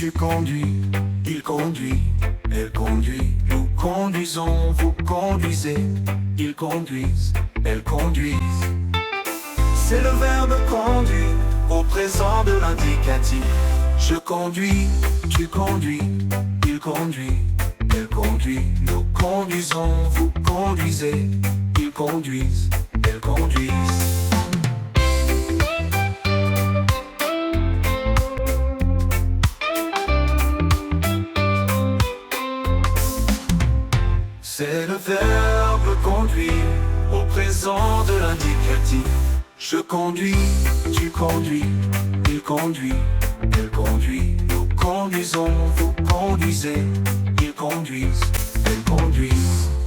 tu conduis, il conduit, elle conduit. Nous conduisons, vous conduisez, ils conduisent, elles conduisent. C'est le verbe conduire au présent de l'indicatif. Je conduis, tu conduis, il conduit, elle conduit. Nous conduisons, vous conduisez, ils conduisent, elles conduisent. C'est le verbe conduire au présent de l'indicatif. Je conduis, tu conduis, il conduit, elle conduit. Nous conduisons, vous conduisez, ils conduisent, elles conduisent.